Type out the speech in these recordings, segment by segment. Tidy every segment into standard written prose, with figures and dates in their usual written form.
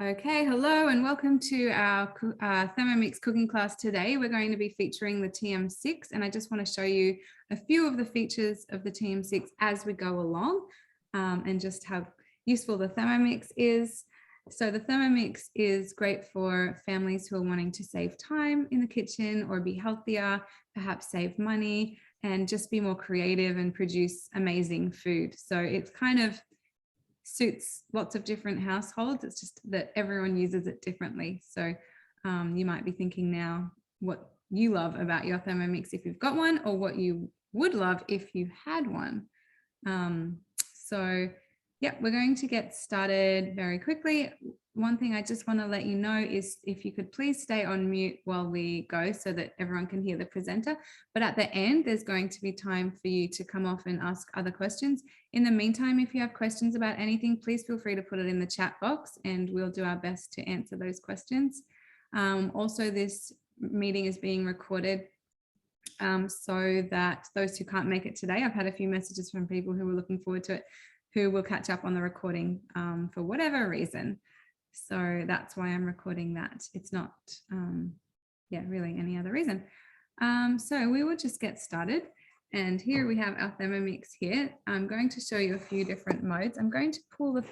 Okay, hello and welcome to our Thermomix cooking class today. We're going to be featuring the TM6 and I just want to show you a few of the features of the TM6 as we go along and just how useful the Thermomix is. So the Thermomix is great for families who are wanting to save time in the kitchen or be healthier, perhaps save money and just be more creative and produce amazing food. So it's kind of suits lots of different households. It's just that everyone uses it differently. So you might be thinking now what you love about your Thermomix if you've got one, or what you would love if you had one. Yeah, we're going to get started very quickly. One thing I just want to let you know is if you could please stay on mute while we go so that everyone can hear the presenter. But at the end, there's going to be time for you to come off and ask other questions. In the meantime, if you have questions about anything, please feel free to put it in the chat box and we'll do our best to answer those questions. Also, this meeting is being recorded so that those who can't make it today, I've had a few messages from people who were looking forward to it, who will catch up on the recording for whatever reason. So that's why I'm recording that. It's not, really any other reason. So we will just get started. And here we have our Thermomix here. I'm going to show you a few different modes. I'm going to pull the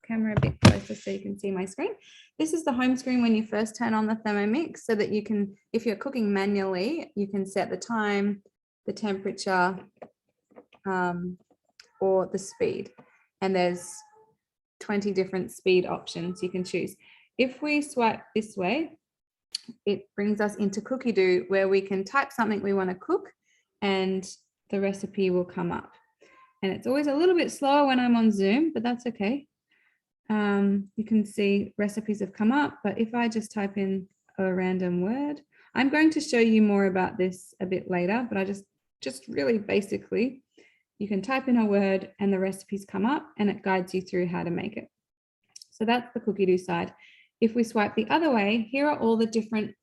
camera a bit closer so you can see my screen. This is the home screen when you first turn on the Thermomix so that you can, if you're cooking manually, you can set the time, the temperature, or the speed. And there's 20 different speed options you can choose. If we swipe this way, it brings us into Cookie Do, where we can type something we want to cook and the recipe will come up. And it's always a little bit slower when I'm on Zoom, but that's okay. You can see recipes have come up, but if I just type in a random word, I'm going to show you more about this a bit later, but I just really basically, you can type in a word and the recipes come up and it guides you through how to make it. So that's the Cookie Do side. If we swipe the other way, here are all the different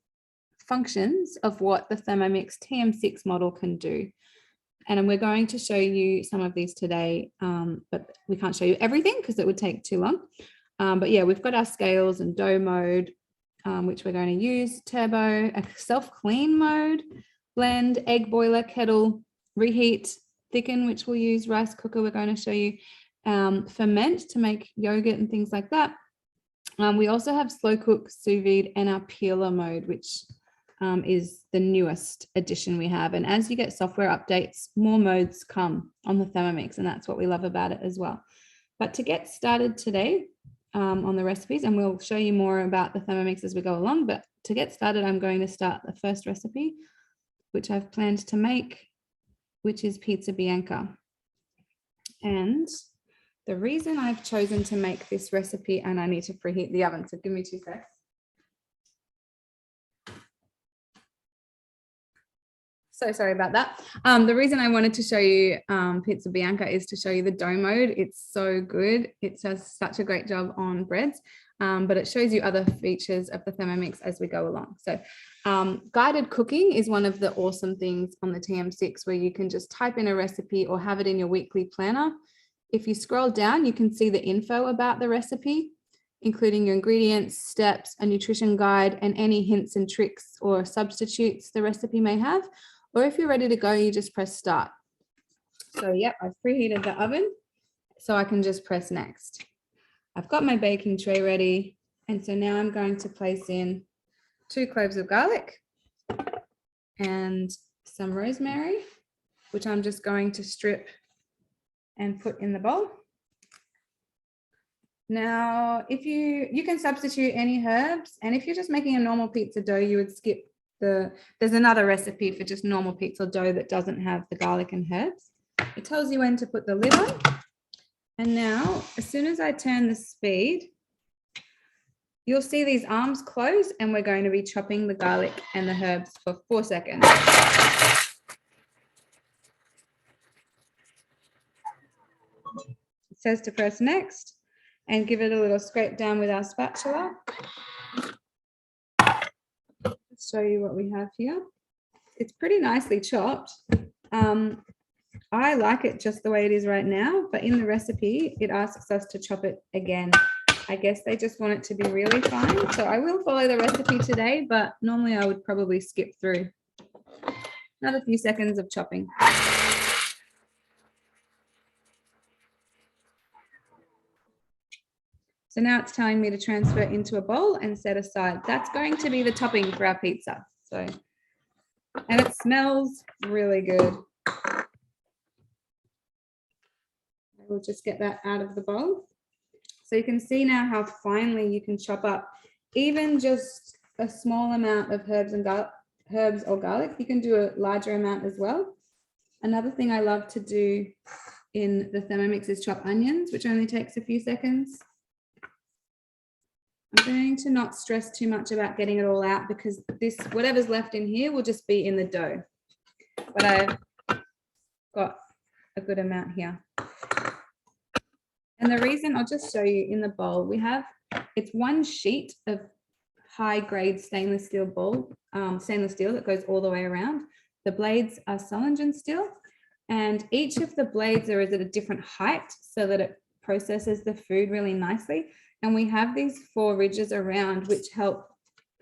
functions of what the Thermomix TM6 model can do. And we're going to show you some of these today, but we can't show you everything because it would take too long. But yeah, we've got our scales and dough mode, which we're going to use, turbo, a self-clean mode, blend, egg boiler, kettle, reheat, thicken, which we'll use, rice cooker, we're going to show you, ferment to make yogurt and things like that. We also have slow cook, sous vide, and our peeler mode, which is the newest addition we have. And as you get software updates, more modes come on the Thermomix, and that's what we love about it as well. But to get started today on the recipes, and we'll show you more about the Thermomix as we go along, but to get started, I'm going to start the first recipe, which I've planned to make, which is pizza Bianca. And the reason I've chosen to make this recipe, and I need to preheat the oven, so give me 2 seconds. So sorry about that. The reason I wanted to show you pizza Bianca is to show you the dough mode. It's so good. It does such a great job on breads, but it shows you other features of the Thermomix as we go along. So guided cooking is one of the awesome things on the TM6, where you can just type in a recipe or have it in your weekly planner. If you scroll down, you can see the info about the recipe, including your ingredients, steps, a nutrition guide, and any hints and tricks or substitutes the recipe may have. Or if you're ready to go, you just press start. So yep, I've preheated the oven, so I can just press next. I've got my baking tray ready. And so now I'm going to place in 2 cloves of garlic and some rosemary, which I'm just going to strip and put in the bowl. Now, if you can substitute any herbs, and if you're just making a normal pizza dough, you would skip there's another recipe for just normal pizza dough that doesn't have the garlic and herbs. It tells you when to put the lid on. And now, as soon as I turn the speed, you'll see these arms close, and we're going to be chopping the garlic and the herbs for 4 seconds. It says to press next and give it a little scrape down with our spatula. Let's show you what we have here. It's pretty nicely chopped. I like it just the way it is right now, but in the recipe, it asks us to chop it again I guess they just want it to be really fine. So I will follow the recipe today, but normally I would probably skip through. Another few seconds of chopping. So now it's telling me to transfer into a bowl and set aside. That's going to be the topping for our pizza. So, and it smells really good. We'll just get that out of the bowl. So you can see now how finely you can chop up even just a small amount of herbs or garlic. You can do a larger amount as well. Another thing I love to do in the Thermomix is chop onions, which only takes a few seconds. I'm going to not stress too much about getting it all out because this, whatever's left in here will just be in the dough. But I've got a good amount here. And the reason, I'll just show you in the bowl, we have, it's one sheet of high grade stainless steel that goes all the way around. The blades are Solingen steel, and each of the blades are at a different height so that it processes the food really nicely. And we have these 4 ridges around which help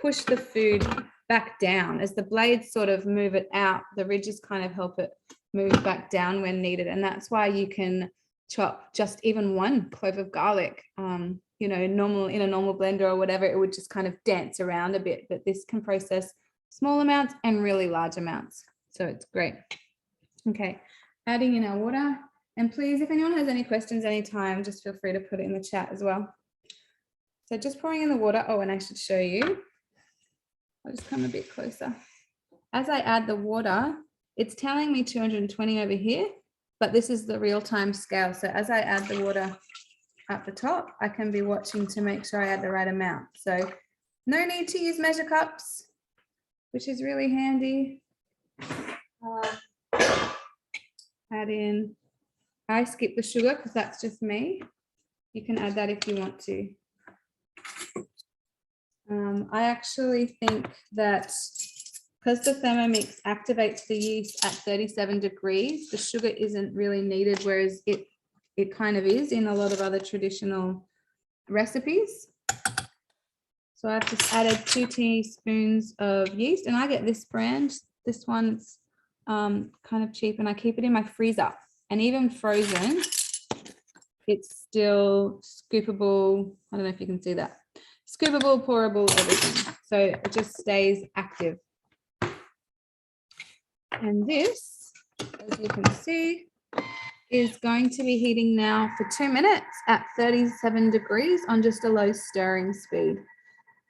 push the food back down. As the blades sort of move it out, the ridges kind of help it move back down when needed. And that's why you can chop just even 1 clove of garlic. You know, in a normal blender or whatever, it would just kind of dance around a bit, but this can process small amounts and really large amounts. So it's great. Okay, adding in our water. And please, if anyone has any questions anytime, just feel free to put it in the chat as well. So just pouring in the water. Oh, and I should show you. I'll just come a bit closer. As I add the water, it's telling me 220 over here, but this is the real-time scale. So as I add the water at the top, I can be watching to make sure I add the right amount. So no need to use measure cups, which is really handy. Add in, I skip the sugar because that's just me. You can add that if you want to. I actually think that because the Thermomix activates the yeast at 37 degrees, the sugar isn't really needed, whereas it kind of is in a lot of other traditional recipes. So I've just added 2 teaspoons of yeast, and I get this brand. This one's kind of cheap, and I keep it in my freezer. And even frozen, it's still scoopable. I don't know if you can see that. Scoopable, pourable, everything. So it just stays active. And this, as you can see, is going to be heating now for 2 minutes at 37 degrees on just a low stirring speed.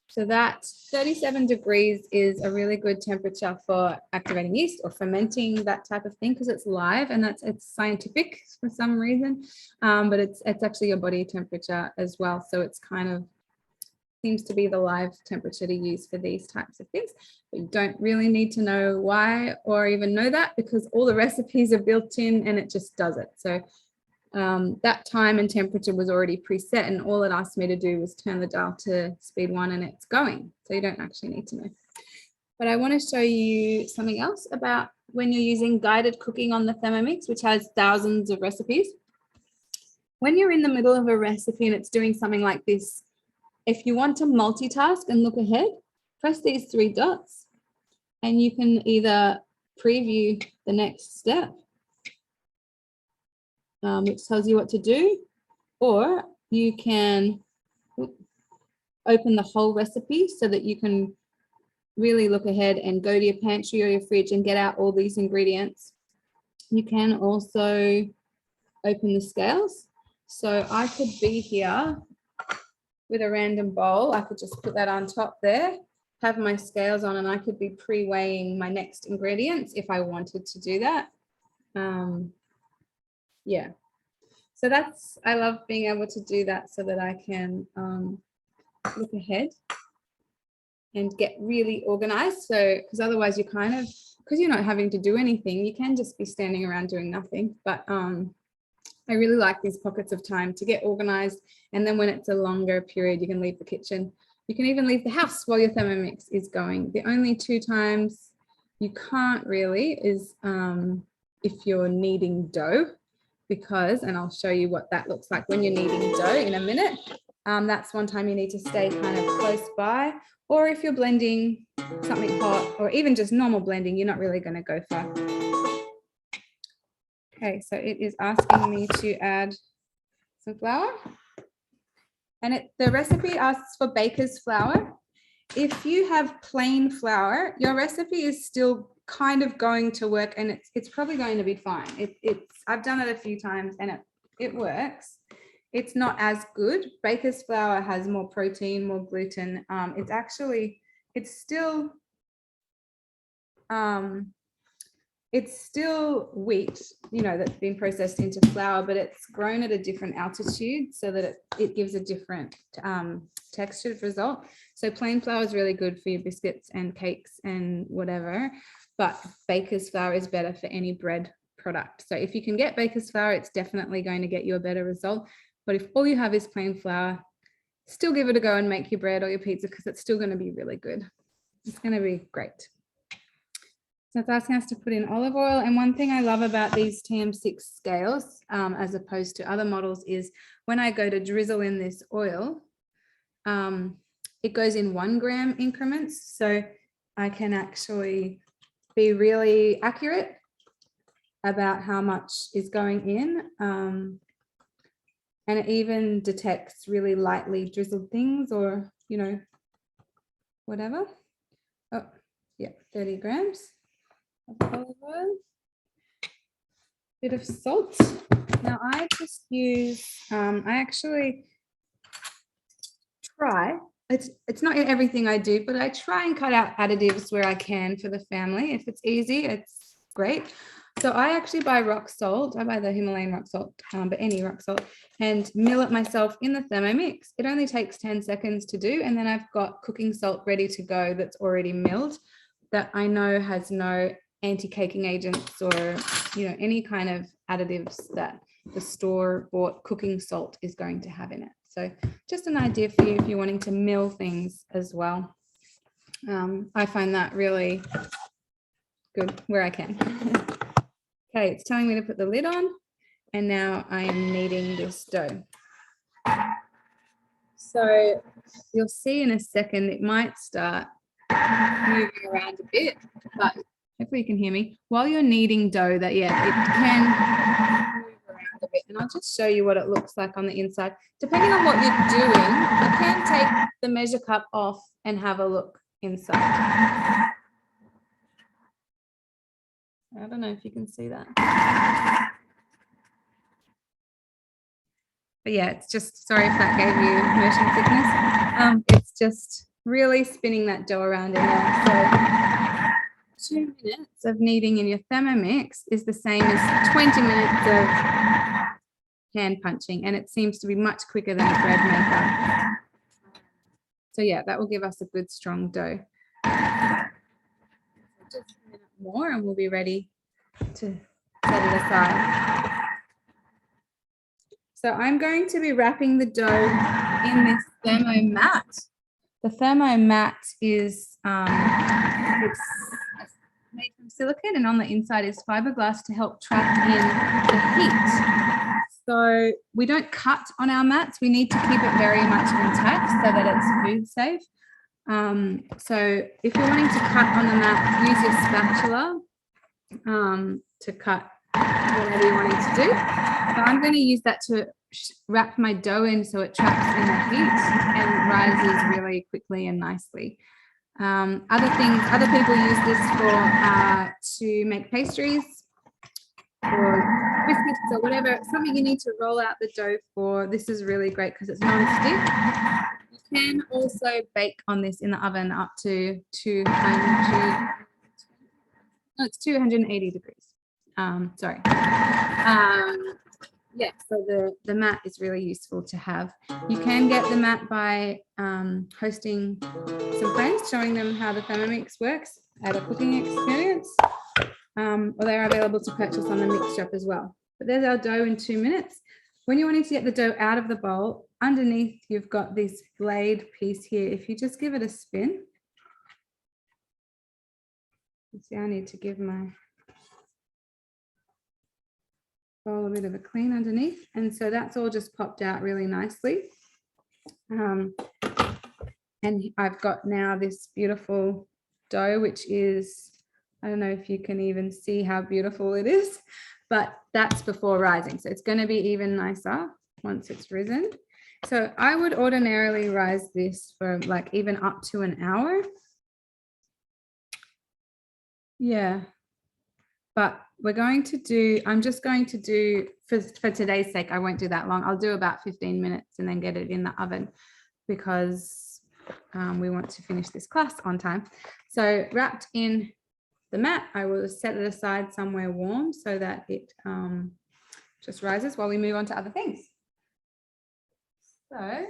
So that 37 degrees is a really good temperature for activating yeast or fermenting, that type of thing, because it's live and it's scientific for some reason, but it's actually your body temperature as well. So it's kind of seems to be the live temperature to use for these types of things. But you don't really need to know why or even know that, because all the recipes are built in and it just does it. So that time and temperature was already preset, and all it asked me to do was turn the dial to speed 1 and it's going. So you don't actually need to know. But I want to show you something else about when you're using guided cooking on the Thermomix, which has thousands of recipes. When you're in the middle of a recipe and it's doing something like this, if you want to multitask and look ahead, press these 3 dots and you can either preview the next step, which tells you what to do, or you can open the whole recipe so that you can really look ahead and go to your pantry or your fridge and get out all these ingredients. You can also open the scales. So I could be here with a random bowl. I could just put that on top there, have my scales on, and I could be pre-weighing my next ingredients if I wanted to do that. Yeah, so I love being able to do that so that I can look ahead and get really organized. So, because otherwise you because you're not having to do anything, you can just be standing around doing nothing. But I really like these pockets of time to get organized. And then when it's a longer period, you can leave the kitchen. You can even leave the house while your Thermomix is going. The only 2 times you can't really is if you're kneading dough, because, and I'll show you what that looks like when you're kneading dough in a minute. that's one time you need to stay kind of close by. Or if you're blending something hot or even just normal blending, you're not really going to go far. Okay, so it is asking me to add some flour. And the recipe asks for baker's flour. If you have plain flour, your recipe is still kind of going to work, and it's probably going to be fine. I've done it a few times and it works. It's not as good. Baker's flour has more protein, more gluten. It's still wheat, you know, that's been processed into flour, but it's grown at a different altitude so that it gives a different textured result. So plain flour is really good for your biscuits and cakes and whatever, but baker's flour is better for any bread product. So if you can get baker's flour, it's definitely going to get you a better result. But if all you have is plain flour, still give it a go and make your bread or your pizza, because it's still going to be really good. It's going to be great. So it's asking us to put in olive oil. And one thing I love about these TM6 scales, as opposed to other models, is when I go to drizzle in this oil, it goes in 1 gram increments. So I can actually be really accurate about how much is going in. And it even detects really lightly drizzled things, or, you know, whatever. Oh, yeah, 30 grams. Of olive oil, bit of salt. Now I just use, I actually try, it's not in everything I do, but I try and cut out additives where I can for the family. If it's easy, it's great. So I actually buy rock salt. I buy the Himalayan rock salt, but any rock salt, and mill it myself in the Thermomix. It only takes 10 seconds to do. And then I've got cooking salt ready to go that's already milled, that I know has no anti-caking agents or, you know, any kind of additives that the store-bought cooking salt is going to have in it. So just an idea for you if you're wanting to mill things as well. I find that really good where I can. Okay, it's telling me to put the lid on, and now I am kneading this dough. So you'll see in a second it might start moving around a bit, but hopefully you can hear me. While you're kneading dough, that, yeah, it can move around a bit. And I'll just show you what it looks like on the inside. Depending on what you're doing, you can take the measure cup off and have a look inside. I don't know if you can see that. But yeah, it's just, sorry if that gave you motion sickness. It's just really spinning that dough around in there. So 2 minutes of kneading in your Thermomix is the same as 20 minutes of hand punching, and it seems to be much quicker than a bread maker. So yeah, that will give us a good strong dough. Just a minute more and we'll be ready to set it aside. So I'm going to be wrapping the dough in this Thermomat. The Thermomat is it's made from silicone, and on the inside is fiberglass to help trap in the heat. So we don't cut on our mats. We need to keep it very much intact so that it's food safe. So if you're wanting to cut on the mat, use your spatula to cut whatever you're wanting to do. So I'm going to use that to wrap my dough in so it traps in the heat and rises really quickly and nicely. Other people use this for to make pastries or biscuits or whatever, something you need to roll out the dough for. This is really great because it's non-stick. You can also bake on this in the oven up to 280 degrees. Yeah, so the mat is really useful to have. You can get the mat by hosting some friends, showing them how the Thermomix works at a cooking experience, or they're available to purchase on the mix shop as well. But there's our dough in 2 minutes. When you're wanting to get the dough out of the bowl, underneath you've got this blade piece here. If you just give it a spin, you see I need to give my bowl a bit of a clean underneath, and so that's all just popped out really nicely. And I've got now this beautiful dough, which is, I don't know if you can even see how beautiful it is, but that's before rising. So it's going to be even nicer once it's risen. So I would ordinarily rise this for like even up to an hour. Yeah. But we're going to do, I'm just going to do, for today's sake, I won't do that long. I'll do about 15 minutes and then get it in the oven because we want to finish this class on time. So wrapped in the mat, I will set it aside somewhere warm so that it just rises while we move on to other things. So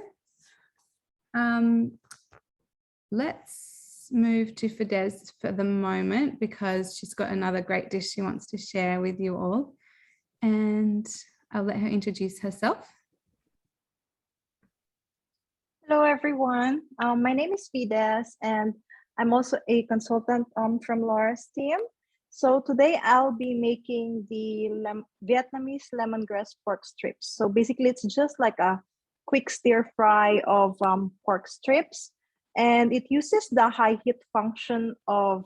let's move to Fidesz for the moment because she's got another great dish she wants to share with you all. And I'll let her introduce herself. Hello, everyone. My name is Fidesz, and I'm also a consultant from Laura's team. So today I'll be making the Vietnamese lemongrass pork strips. So basically, it's just like a quick stir fry of pork strips, and it uses the high heat function of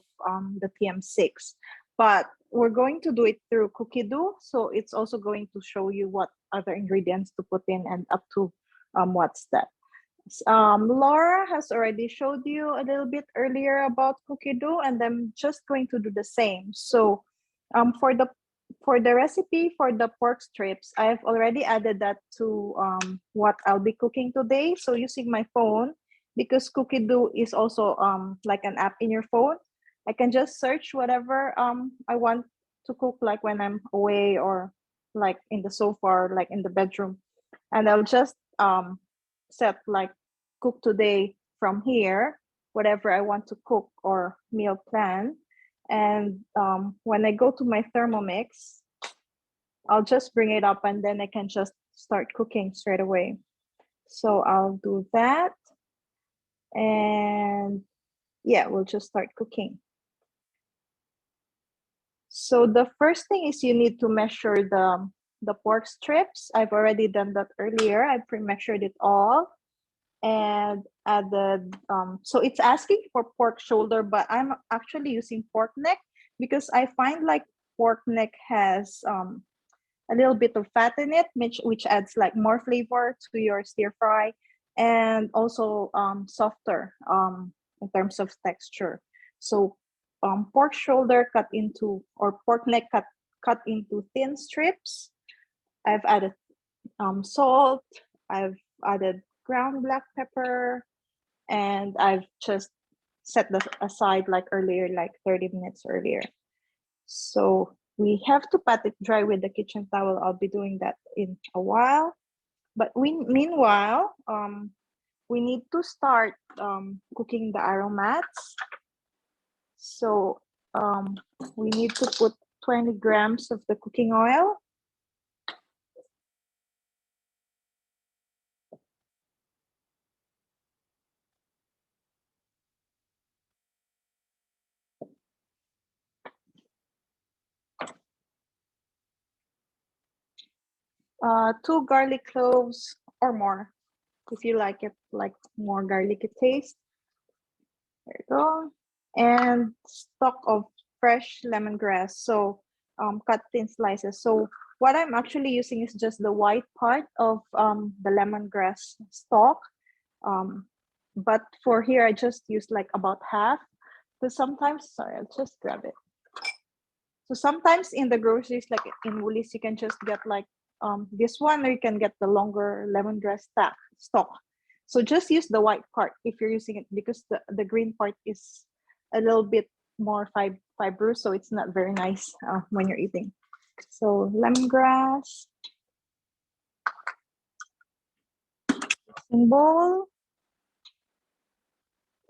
the TM6. But we're going to do it through cookie dough, so it's also going to show you what other ingredients to put in and up to what step. Laura has already showed you a little bit earlier about cookie dough, and I'm just going to do the same. So for the recipe for the pork strips, I've already added that to what I'll be cooking today. So using my phone, because cookie dough is also like an app in your phone, I can just search whatever I want to cook, like when I'm away or like in the sofa or like in the bedroom, and I'll just set like cook today from here, whatever I want to cook or meal plan. And when I go to my Thermomix, I'll just bring it up and then I can just start cooking straight away. So I'll do that. And yeah, we'll just start cooking. So the first thing is you need to measure the pork strips. I've already done that earlier. I pre-measured it all and added, so it's asking for pork shoulder, but I'm actually using pork neck because I find like pork neck has a little bit of fat in it, which adds like more flavor to your stir fry and also softer in terms of texture. So pork shoulder cut into, or pork neck cut into thin strips. I've added salt, I've added ground black pepper, and I've just set this aside like earlier, like 30 minutes earlier. So we have to pat it dry with the kitchen towel. I'll be doing that in a while. But meanwhile, we need to start cooking the aromats. So we need to put 20 grams of the cooking oil. Two garlic cloves or more, if you like it like more garlicky taste. There you go. And stalk of fresh lemongrass, so cut thin slices. So what I'm actually using is just the white part of the lemongrass stalk. But for here, I just use like about half. Because sometimes, sorry, I'll just grab it. So sometimes in the groceries, like in Woolies, you can just get like this one, or you can get the longer lemongrass stalk. So just use the white part if you're using it, because the green part is a little bit more fibrous, so it's not very nice when you're eating. So lemongrass, bowl,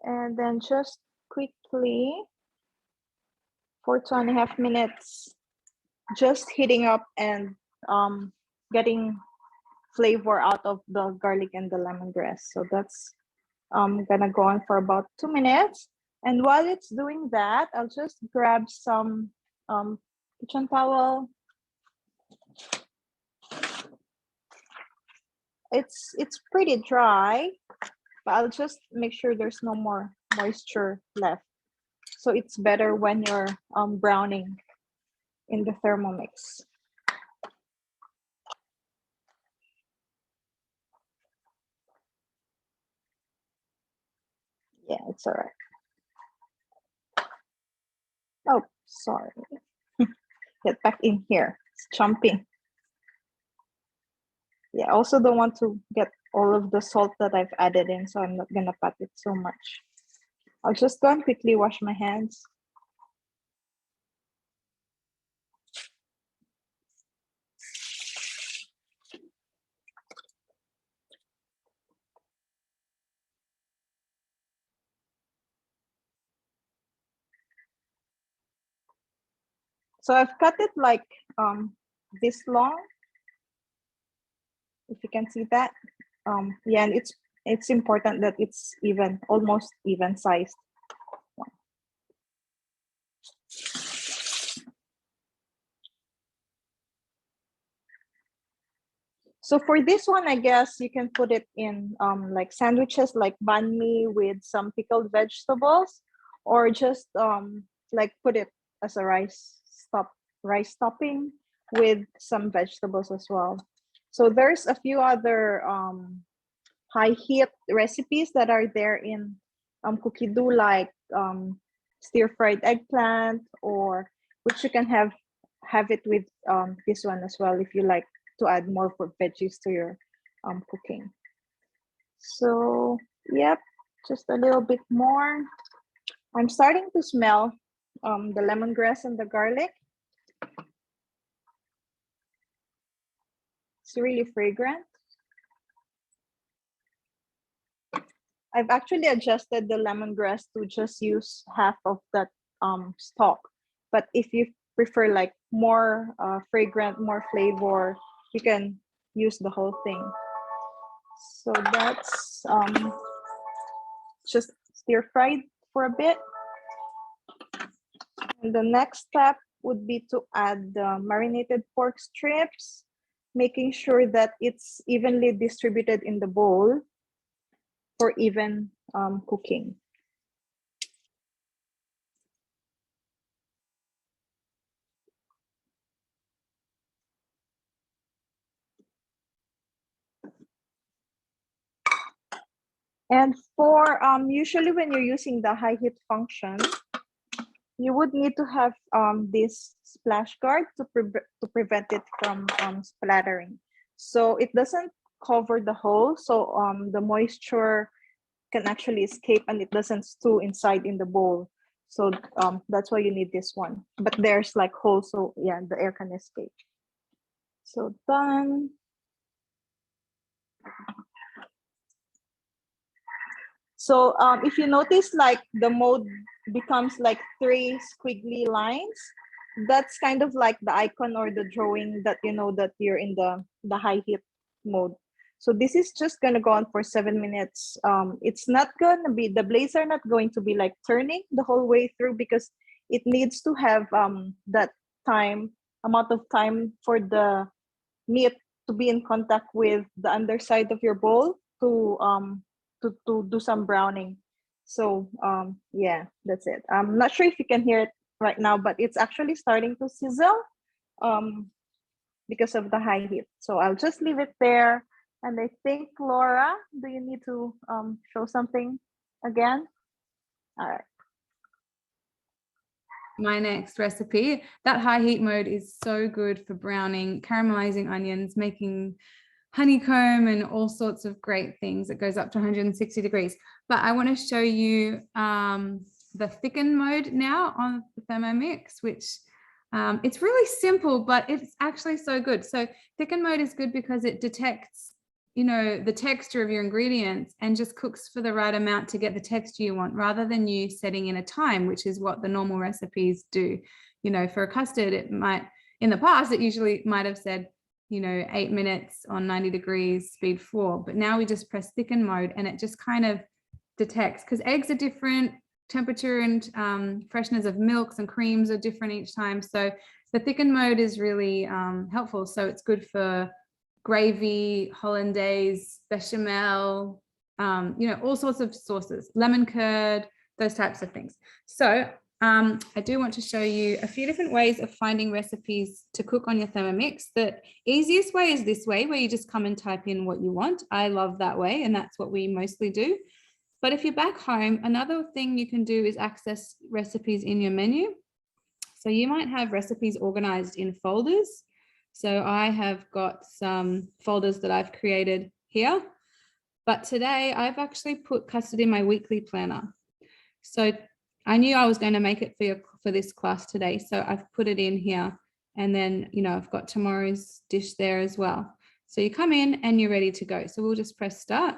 and then just quickly for 2.5 minutes, just heating up and getting flavor out of the garlic and the lemongrass. So that's gonna go on for about 2 minutes. And while it's doing that, I'll just grab some kitchen towel. it's pretty dry, but I'll just make sure there's no more moisture left. So it's better when you're browning in the Thermomix. Yeah, it's all right. Oh, sorry. Get back in here. It's jumping. Yeah, I also don't want to get all of the salt that I've added in, so I'm not gonna pat it so much. I'll just go and quickly wash my hands. So I've cut it like this long, if you can see that. Yeah, and it's important that it's even, almost even sized. So for this one, I guess you can put it in like sandwiches, like banh mi with some pickled vegetables, or just like put it as a rice topping with some vegetables as well. So there's a few other high heat recipes that are there in Cookie Do, like stir fried eggplant, or which you can have it with this one as well if you like to add more for veggies to your cooking. So yep, just a little bit more. I'm starting to smell the lemongrass and the garlic. It's really fragrant. I've actually adjusted the lemongrass to just use half of that stalk. But if you prefer like more fragrant, more flavor, you can use the whole thing. So that's just stir fried for a bit. And the next step would be to add the marinated pork strips, making sure that it's evenly distributed in the bowl for even cooking. And for usually when you're using the high heat function, you would need to have this splash guard to prevent it from splattering. So it doesn't cover the hole, so the moisture can actually escape and it doesn't stew inside in the bowl. So that's why you need this one. But there's like holes, so yeah, the air can escape. So done. So if you notice, like the mode becomes like 3 squiggly lines, that's kind of like the icon or the drawing that you know that you're in the high heat mode. So this is just gonna go on for 7 minutes. It's not gonna be, the blades are not going to be like turning the whole way through, because it needs to have that amount of time for the meat to be in contact with the underside of your bowl to do some browning. So yeah, that's it. I'm not sure if you can hear it right now, but it's actually starting to sizzle because of the high heat. So I'll just leave it there. And I think, Laura, do you need to show something again? All right. My next recipe, that high heat mode is so good for browning, caramelizing onions, making honeycomb and all sorts of great things. It goes up to 160 degrees. But I want to show you the thicken mode now on the Thermomix, which it's really simple, but it's actually so good. So thicken mode is good because it detects, you know, the texture of your ingredients and just cooks for the right amount to get the texture you want, rather than you setting in a time, which is what the normal recipes do. You know, for a custard, it might, in the past, it usually might have said, you know, 8 minutes on 90 degrees, speed 4. But now we just press thicken mode and it just kind of detects, because eggs are different, temperature and freshness of milks and creams are different each time. So the thicken mode is really helpful. So it's good for gravy, hollandaise, bechamel, you know, all sorts of sauces, lemon curd, those types of things. So I do want to show you a few different ways of finding recipes to cook on your Thermomix. The easiest way is this way, where you just come and type in what you want. I love that way, and that's what we mostly do. But if you're back home, another thing you can do is access recipes in your menu. So you might have recipes organized in folders. So I have got some folders that I've created here, but today I've actually put custard in my weekly planner. So I knew I was going to make it for this class today, so I've put it in here, and then, you know, I've got tomorrow's dish there as well. So you come in and you're ready to go. So we'll just press start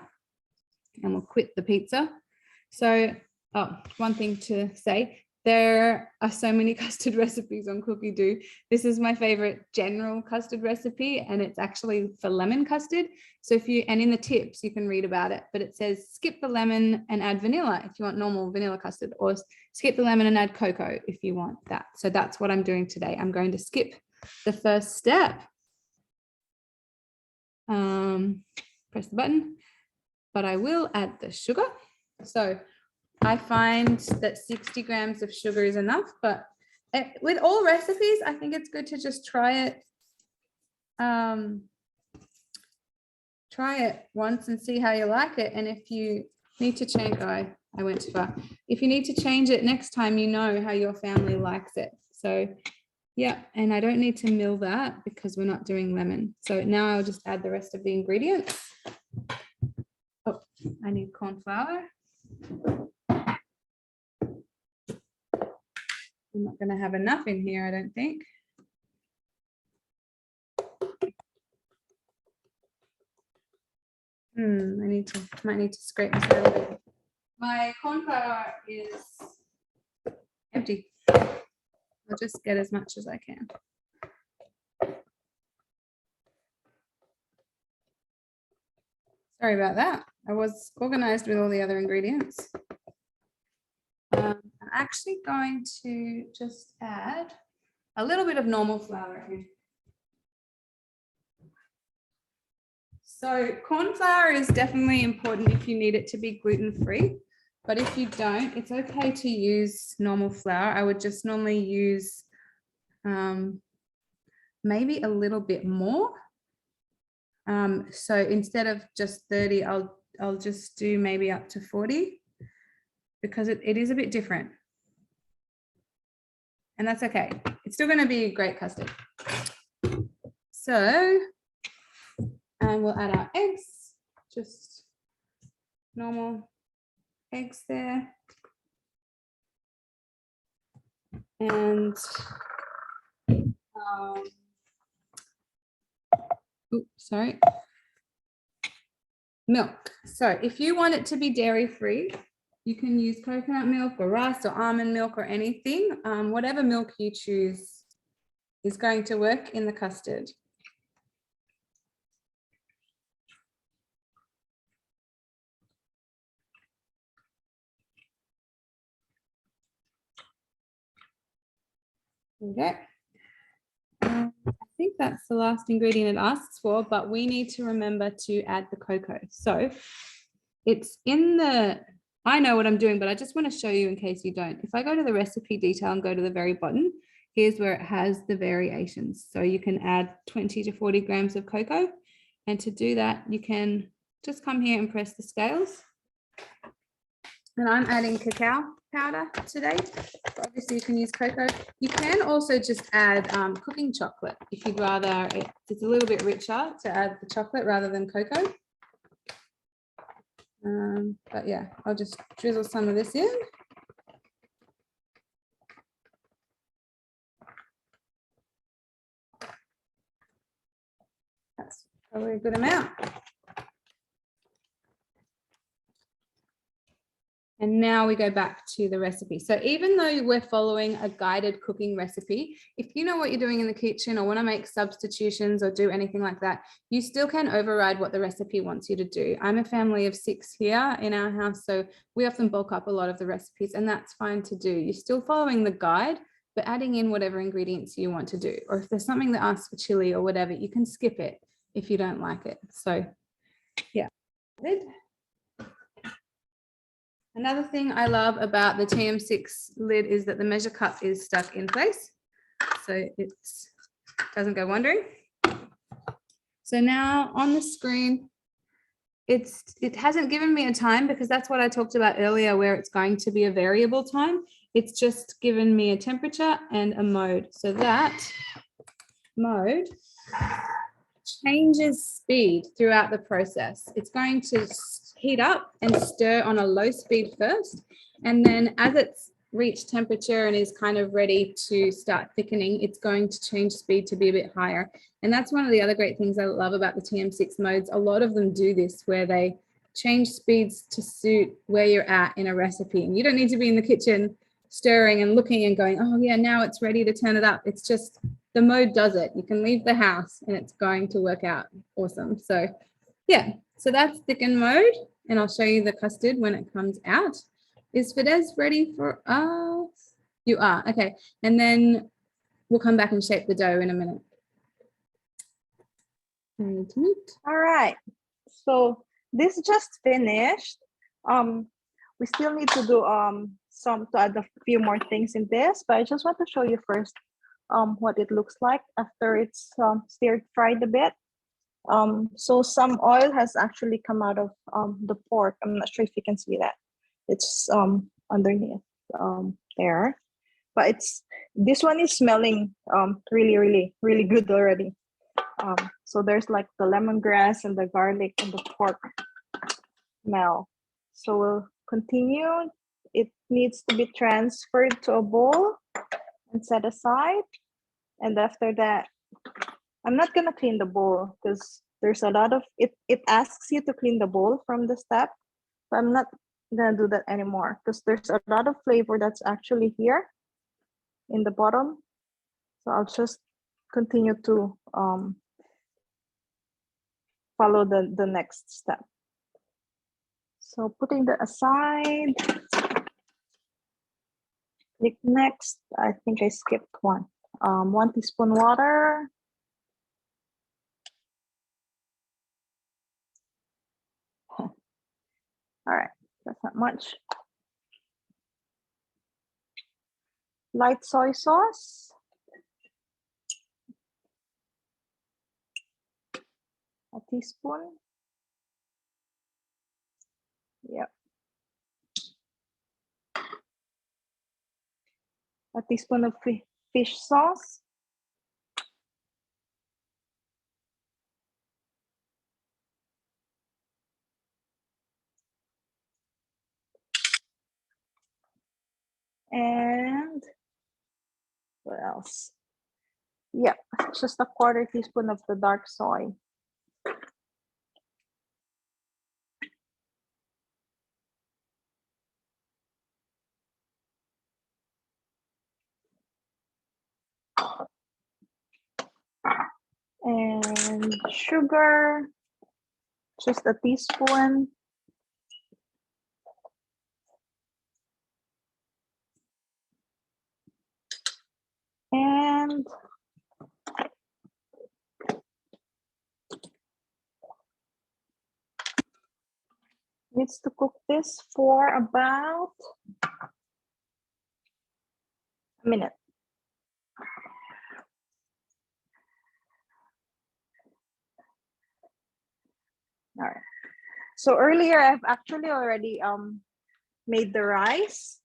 and we'll quit the pizza. So, oh, one thing to say, there are so many custard recipes on Cookie Do. This is my favorite general custard recipe, and it's actually for lemon custard. So and in the tips, you can read about it, but it says skip the lemon and add vanilla if you want normal vanilla custard, or skip the lemon and add cocoa if you want that. So that's what I'm doing today. I'm going to skip the first step. Press the button, but I will add the sugar. So I find that 60 grams of sugar is enough, but with all recipes, I think it's good to just try it. Try it once and see how you like it. And if you need to change, I went too far. If you need to change it next time, you know how your family likes it. So yeah, and I don't need to mill that because we're not doing lemon. So now I'll just add the rest of the ingredients. Oh, I need corn flour. I'm not going to have enough in here, I don't think. I might need to scrape this a little bit. My corn flour is empty. I'll just get as much as I can. Sorry about that. I was organized with all the other ingredients. I'm actually going to just add a little bit of normal flour here. So corn flour is definitely important if you need it to be gluten-free, but if you don't, it's okay to use normal flour. I would just normally use maybe a little bit more. So instead of just 30, I'll just do maybe up to 40, because it is a bit different. And that's okay. It's still going to be a great custard. So, and we'll add our eggs, just normal eggs there. And sorry, milk. So if you want it to be dairy free, you can use coconut milk or rice or almond milk or anything. Whatever milk you choose is going to work in the custard. Okay. I think that's the last ingredient it asks for, but we need to remember to add the cocoa. So it's in the, I know what I'm doing, but I just want to show you in case you don't. If I go to the recipe detail and go to the very bottom, here's where it has the variations. So you can add 20 to 40 grams of cocoa. And to do that, you can just come here and press the scales. And I'm adding cacao powder today. Obviously, you can use cocoa. You can also just add cooking chocolate if you'd rather. It's a little bit richer to add the chocolate rather than cocoa. But yeah, I'll just drizzle some of this in. That's probably a good amount. And now we go back to the recipe. So even though we're following a guided cooking recipe, if you know what you're doing in the kitchen or want to make substitutions or do anything like that, you still can override what the recipe wants you to do. I'm a family of 6 here in our house, so we often bulk up a lot of the recipes, and that's fine to do. You're still following the guide, but adding in whatever ingredients you want to do. Or if there's something that asks for chili or whatever, you can skip it. if you don't like it. So yeah. Another thing I love about the TM6 lid is that the measure cup is stuck in place, so it doesn't go wandering. So now on the screen, it hasn't given me a time because that's what I talked about earlier, where it's going to be a variable time. It's just given me a temperature and a mode. So that mode changes speed throughout the process. It's going to heat up and stir on a low speed first, and then as it's reached temperature and is kind of ready to start thickening, it's going to change speed to be a bit higher. And that's one of the other great things I love about the TM6 modes. A lot of them do this, where they change speeds to suit where you're at in a recipe, and you don't need to be in the kitchen stirring and looking and going, oh yeah, now it's ready to turn it up. It's just the mode does it. You can leave the house and it's going to work out awesome. So yeah, so that's Thicken Mode, and I'll show you the custard when it comes out. Is Fidesz ready for us? You are, okay. And then we'll come back and shape the dough in a minute. All right, so this just finished. We still need to do to add a few more things in this, but I just want to show you first what it looks like after it's stir fried a bit. So some oil has actually come out of the pork. I'm not sure if you can see that. It's underneath there, but this one is smelling really good already. So there's like the lemongrass and the garlic and the pork smell. So we'll continue. It needs to be transferred to a bowl and set aside. And after that, I'm not gonna clean the bowl because there's a lot of it. It asks you to clean the bowl from the step, but I'm not gonna do that anymore because there's a lot of flavor that's actually here in the bottom. So I'll just continue to follow the next step. So putting that aside, click next. I think I skipped one. 1 teaspoon water. All right, that's not much. Light soy sauce. A teaspoon. Yep. A teaspoon of fish sauce. And what else? Yep, just a 1/4 teaspoon of the dark soy. And sugar, just a teaspoon. And needs to cook this for about a minute. All right. So earlier I've actually already made the rice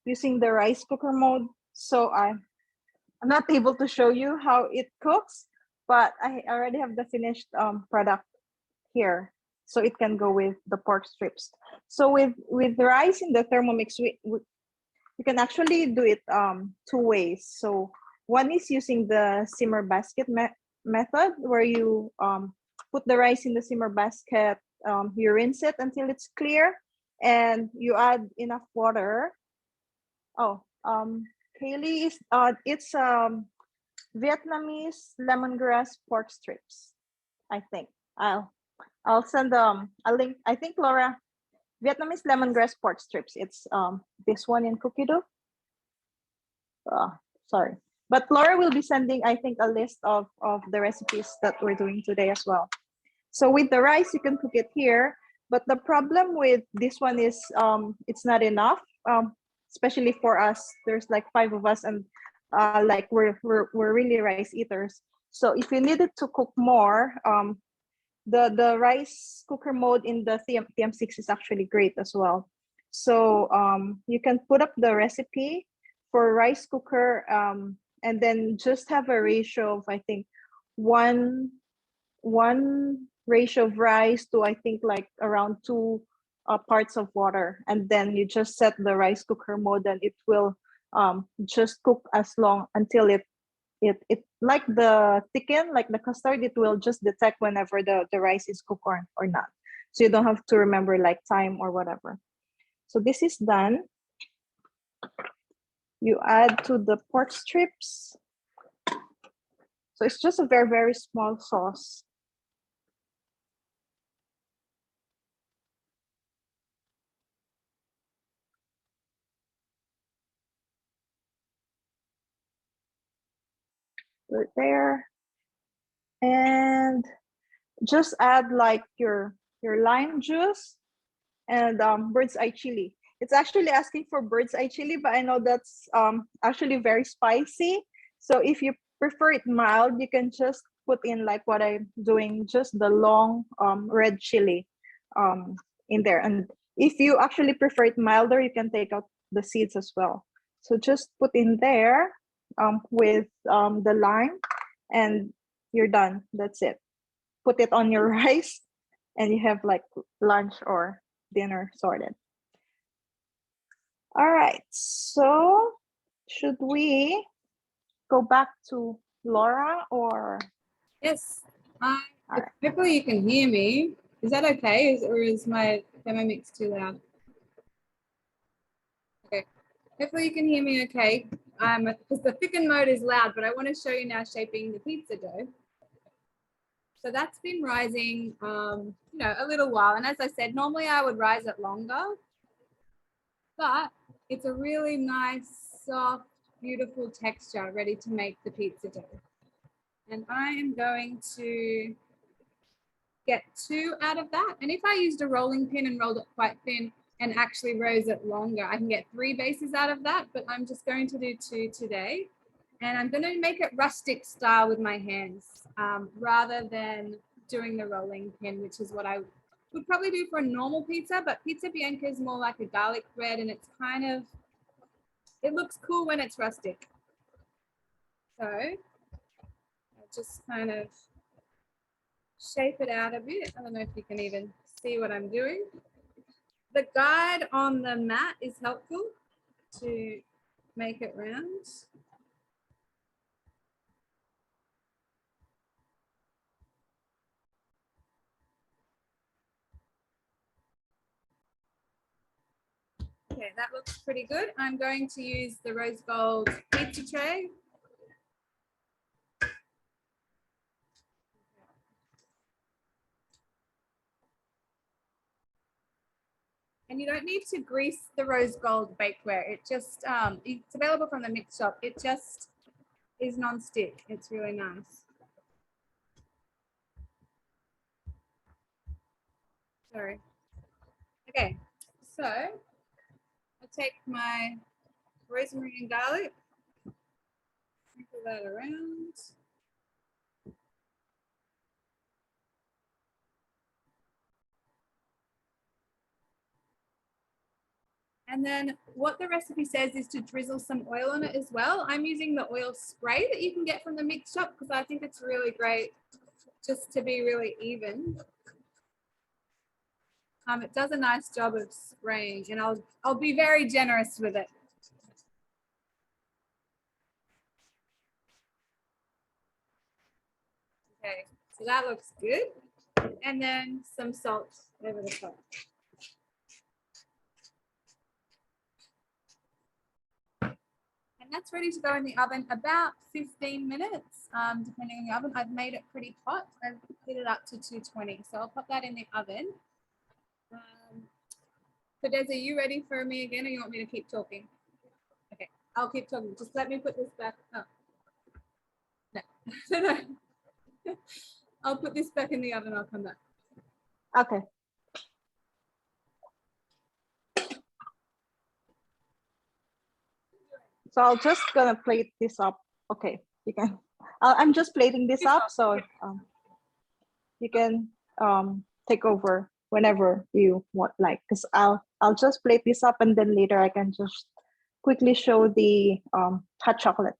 using the rice cooker mode. So I'm not able to show you how it cooks, but I already have the finished product here, so it can go with the pork strips. So with the rice in the Thermomix, we can actually do it 2 ways. So one is using the simmer basket method, where you put the rice in the simmer basket, you rinse it until it's clear, and you add enough water. Oh, Kaylee is it's Vietnamese lemongrass pork strips. I think I'll send a link. I think Laura, Vietnamese lemongrass pork strips. It's this one in cookie dough. Sorry, but Laura will be sending, I think, a list of the recipes that we're doing today as well. So with the rice, you can cook it here. But the problem with this one is it's not enough, especially for us. There's like 5 of us, and like we're really rice eaters. So if you needed to cook more, the rice cooker mode in the TM6 is actually great as well. So you can put up the recipe for rice cooker, and then just have a ratio of, I think, one ratio of rice to, I think, like around 2 parts of water, and then you just set the rice cooker mode, and it will just cook as long until it like the thicken, like the custard, it will just detect whenever the rice is cooked or not. So you don't have to remember like time or whatever. So this is done. You add to the pork strips. So it's just a very, very small sauce. Put it there. And just add like your lime juice and bird's eye chili. It's actually asking for bird's eye chili, but I know that's actually very spicy. So if you prefer it mild, you can just put in like what I'm doing, just the long red chili in there. And if you actually prefer it milder, you can take out the seeds as well. So just put in there with the lime, and you're done. That's it. Put it on your rice, and you have like lunch or dinner sorted. All right, so should we go back to Laura or? Yes. Hopefully you can hear me. Is that okay? Or is my Thermomix too loud? Okay. Hopefully you can hear me okay. Because the thicken mode is loud, but I want to show you now shaping the pizza dough. So that's been rising, a little while. And as I said, normally I would rise it longer, but it's a really nice, soft, beautiful texture ready to make the pizza dough. And I am going to get 2 out of that. And if I used a rolling pin and rolled it quite thin and actually rose it longer, I can get 3 bases out of that, but I'm just going to do 2 today. And I'm going to make it rustic style with my hands rather than doing the rolling pin, which is what I would probably do for a normal pizza, but pizza Bianca is more like a garlic bread, and it's kind of, it looks cool when it's rustic. So I'll just kind of shape it out a bit. I don't know if you can even see what I'm doing. The guide on the mat is helpful to make it round. Okay, that looks pretty good. I'm going to use the rose gold pizza tray. And you don't need to grease the rose gold bakeware. It just, it's available from the mix shop. It just is non-stick. It's really nice. Sorry. Okay, so I'll take my rosemary and garlic, sprinkle that around. And then what the recipe says is to drizzle some oil on it as well. I'm using the oil spray that you can get from the mix shop because I think it's really great just to be really even. It does a nice job of spraying, and I'll be very generous with it. Okay, so that looks good. And then some salt over the top. And that's ready to go in the oven about 15 minutes, depending on the oven. I've made it pretty hot. I've heat it up to 220. So I'll pop that in the oven. So Des, are you ready for me again, or you want me to keep talking? Okay, I'll keep talking. Just let me put this back. Oh. No. No. I'll put this back in the oven. I'll come back. Okay. So I'll just gonna plate this up. Okay, you can. I'm just plating this up, so you can take over whenever you want, like, because I'll just plate this up, and then later I can just quickly show the hot chocolate.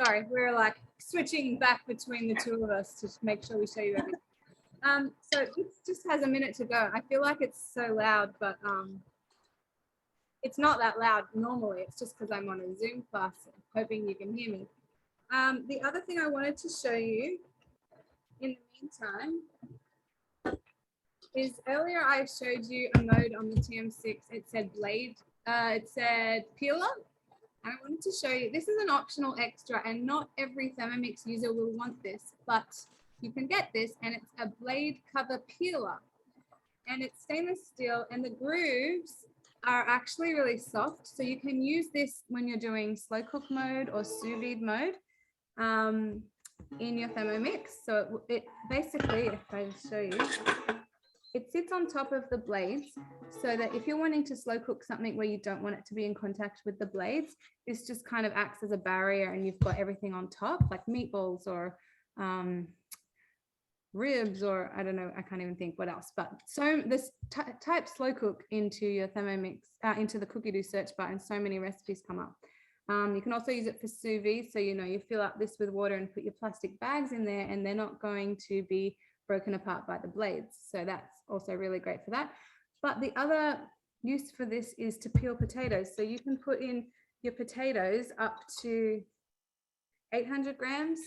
Sorry, we're like switching back between the two of us to make sure we show you everything. So this just has a minute to go. I feel like it's so loud, but it's not that loud normally. It's just because I'm on a Zoom class, hoping you can hear me. The other thing I wanted to show you in the meantime is earlier I showed you a mode on the TM6. It said blade, it said peeler. And I wanted to show you, this is an optional extra, and not every Thermomix user will want this, but you can get this, and it's a blade cover peeler. And it's stainless steel, and the grooves are actually really soft. So you can use this when you're doing slow cook mode or sous vide mode in your Thermomix. So it basically, if I show you, it sits on top of the blades, so that if you're wanting to slow cook something where you don't want it to be in contact with the blades, this just kind of acts as a barrier, and you've got everything on top, like meatballs or ribs, or I don't know, I can't even think what else. But so this type slow cook into your Thermomix, into the Cookie Do search bar, and so many recipes come up. You can also use it for sous vide. So, you fill up this with water and put your plastic bags in there, and they're not going to be broken apart by the blades. So that's also really great for that. But the other use for this is to peel potatoes. So you can put in your potatoes up to 800 grams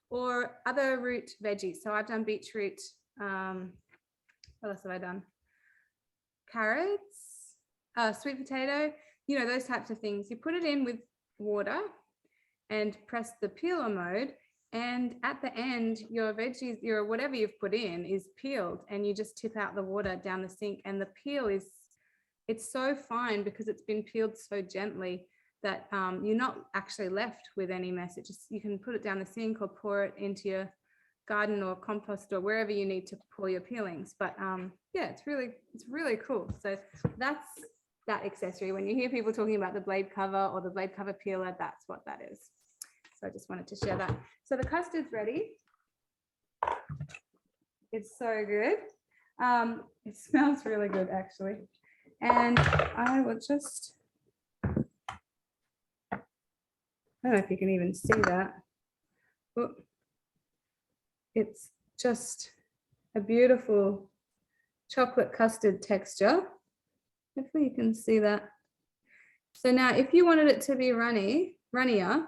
or other root veggies. So I've done beetroot. What else have I done? Carrots, sweet potato, those types of things. You put it in with water and press the peeler mode, and at the end your veggies, your whatever you've put in is peeled, and you just tip out the water down the sink, and the peel it's so fine because it's been peeled so gently that you're not actually left with any mess. You can put it down the sink or pour it into your garden or compost or wherever you need to pour your peelings. But yeah, it's really cool. So that's that accessory. When you hear people talking about the blade cover or the blade cover peeler, that's what that is. So I just wanted to share that. So the custard's ready. It's so good. It smells really good, actually. And I will just, I don't know if you can even see that. Oh, it's just a beautiful chocolate custard texture. Hopefully you can see that. So now if you wanted it to be runnier,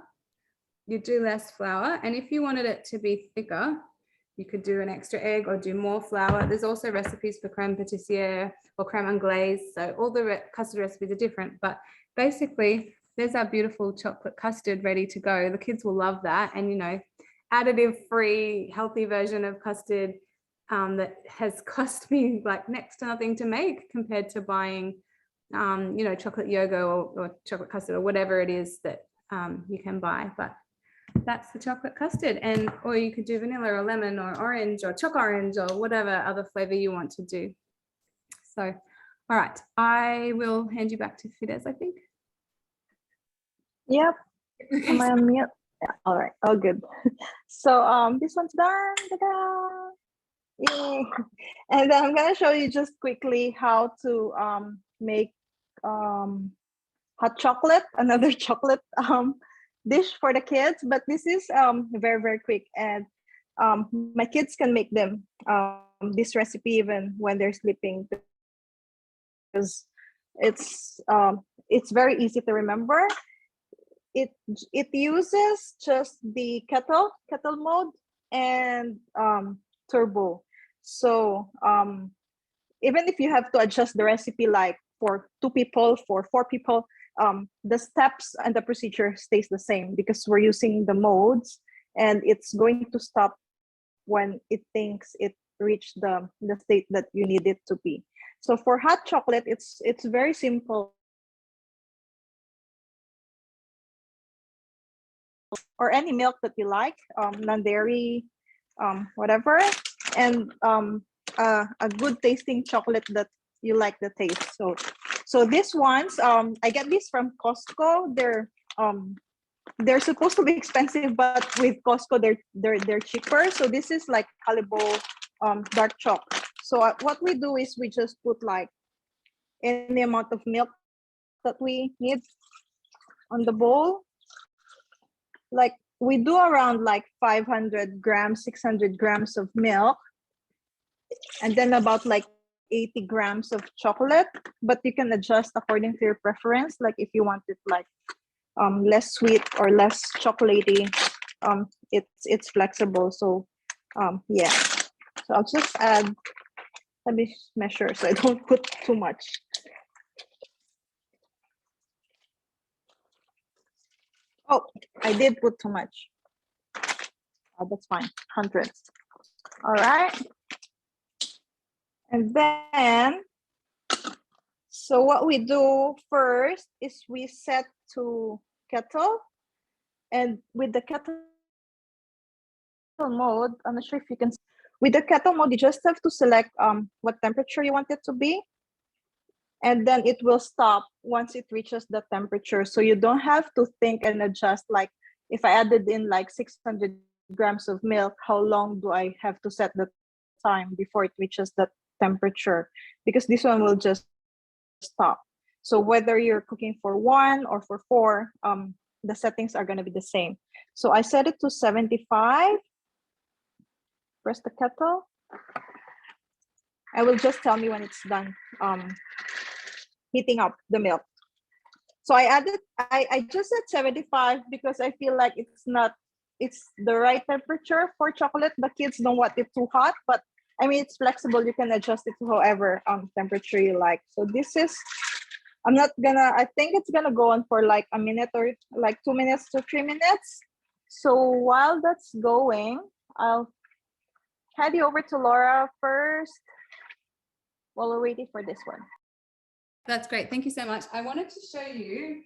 you do less flour. And if you wanted it to be thicker, you could do an extra egg or do more flour. There's also recipes for crème pâtissière or crème anglaise. So all the custard recipes are different, but basically there's our beautiful chocolate custard ready to go. The kids will love that. And, additive free, healthy version of custard that has cost me like next to nothing to make compared to buying, chocolate yogurt or chocolate custard or whatever it is that you can buy. But that's the chocolate custard, or you could do vanilla or lemon or orange or choc orange or whatever other flavor you want to do. So, all right, I will hand you back to Fidesz, I think. Yep. Am I on mute? Yeah. All right. Oh, good. So this one's done. Ta-da! Yay! And I'm gonna show you just quickly how to make hot chocolate, another chocolate dish for the kids. But this is very, very quick, and my kids can make them this recipe even when they're sleeping, because it's very easy to remember. It uses just the kettle mode and turbo. So even if you have to adjust the recipe, like for 2 people, for 4 people, the steps and the procedure stays the same because we're using the modes, and it's going to stop when it thinks it reached the state that you need it to be. So for hot chocolate, it's very simple. Or any milk that you like, non-dairy, whatever, and a good tasting chocolate that you like the taste. So these ones, I get these from Costco. They're supposed to be expensive, but with Costco they're cheaper. So this is like Haribo dark chocolate. So what we do is we just put like any amount of milk that we need on the bowl. Like we do around like 500 grams, 600 grams of milk, and then about like 80 grams of chocolate. But you can adjust according to your preference. Like if you want it like less sweet or less chocolatey, it's flexible. So yeah. So I'll just add. Let me measure so I don't put too much. Oh, I did put too much. Oh, that's fine. 100. All right. And then, so what we do first is we set to kettle. And with the kettle mode, I'm not sure if you can, with the kettle mode, you just have to select what temperature you want it to be. And then it will stop once it reaches the temperature. So you don't have to think and adjust, like if I added in like 600 grams of milk, how long do I have to set the time before it reaches that temperature? Because this one will just stop. So whether you're cooking for 1 or for 4, the settings are going to be the same. So I set it to 75. Press the kettle. I will just tell me when it's done heating up the milk. So I just said 75 because I feel like it's the right temperature for chocolate. The kids don't want it too hot, but I mean, it's flexible. You can adjust it to however temperature you like. So this is, I think it's gonna go on for like a minute or like 2 minutes to 3 minutes. So while that's going, I'll hand you over to Laura first while we're waiting for this one. That's great. Thank you so much. I wanted to show you.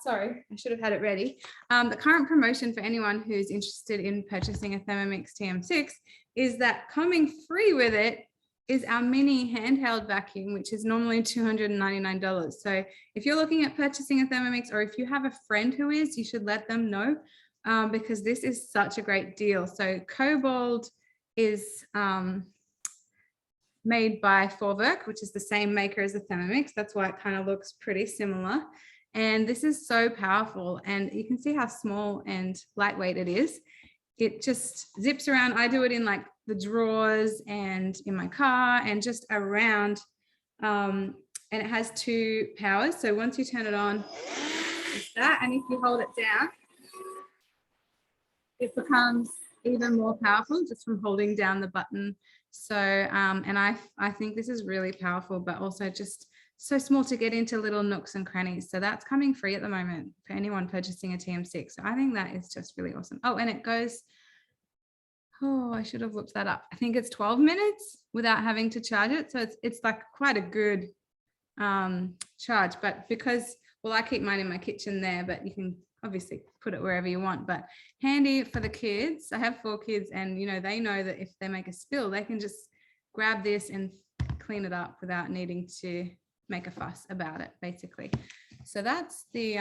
Sorry, I should have had it ready. The current promotion for anyone who's interested in purchasing a Thermomix TM6 is that coming free with it is our mini handheld vacuum, which is normally $299. So if you're looking at purchasing a Thermomix, or if you have a friend who is, you should let them know because this is such a great deal. So Kobold is made by Vorwerk, which is the same maker as the Thermomix. That's why it kind of looks pretty similar. And this is so powerful, and you can see how small and lightweight it is. It just zips around. I do it in like the drawers and in my car and just around. And it has 2 powers. So once you turn it on, it's that. And if you hold it down, it becomes even more powerful just from holding down the button. So, and I think this is really powerful, but also just so small to get into little nooks and crannies. So that's coming free at the moment for anyone purchasing a TM6. So I think that is just really awesome. Oh, and it goes, oh, I should have looked that up. I think it's 12 minutes without having to charge it. So it's like quite a good charge, but because, well, I keep mine in my kitchen there, but you can obviously put it wherever you want, but handy for the kids. I have 4 kids, and you know, they know that if they make a spill, they can just grab this and clean it up without needing to make a fuss about it, basically. So that's the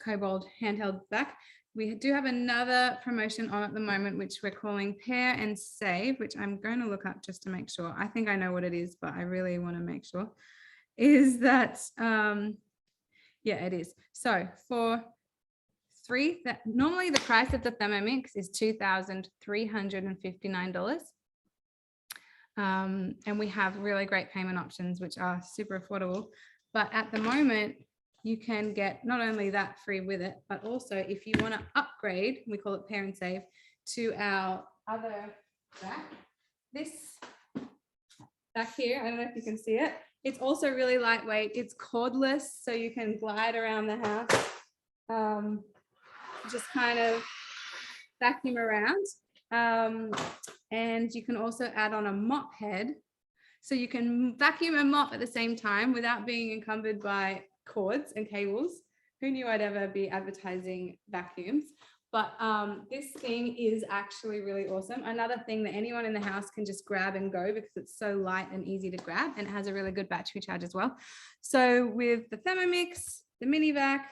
Kobold handheld vac. We do have another promotion on at the moment, which we're calling Pair and Save, which I'm going to look up just to make sure. I think I know what it is, but I really want to make sure. Is that, yeah, it is. So for normally the price of the Thermomix is $2,359. And we have really great payment options, which are super affordable. But at the moment, you can get not only that free with it, but also if you want to upgrade, we call it Pair and Save, to our other vac. This back here, I don't know if you can see it. It's also really lightweight. It's cordless, so you can glide around the house, just kind of vacuum around. And you can also add on a mop head. So you can vacuum and mop at the same time without being encumbered by cords and cables. Who knew I'd ever be advertising vacuums? But this thing is actually really awesome. Another thing that anyone in the house can just grab and go because it's so light and easy to grab, and it has a really good battery charge as well. So with the Thermomix, the mini vac,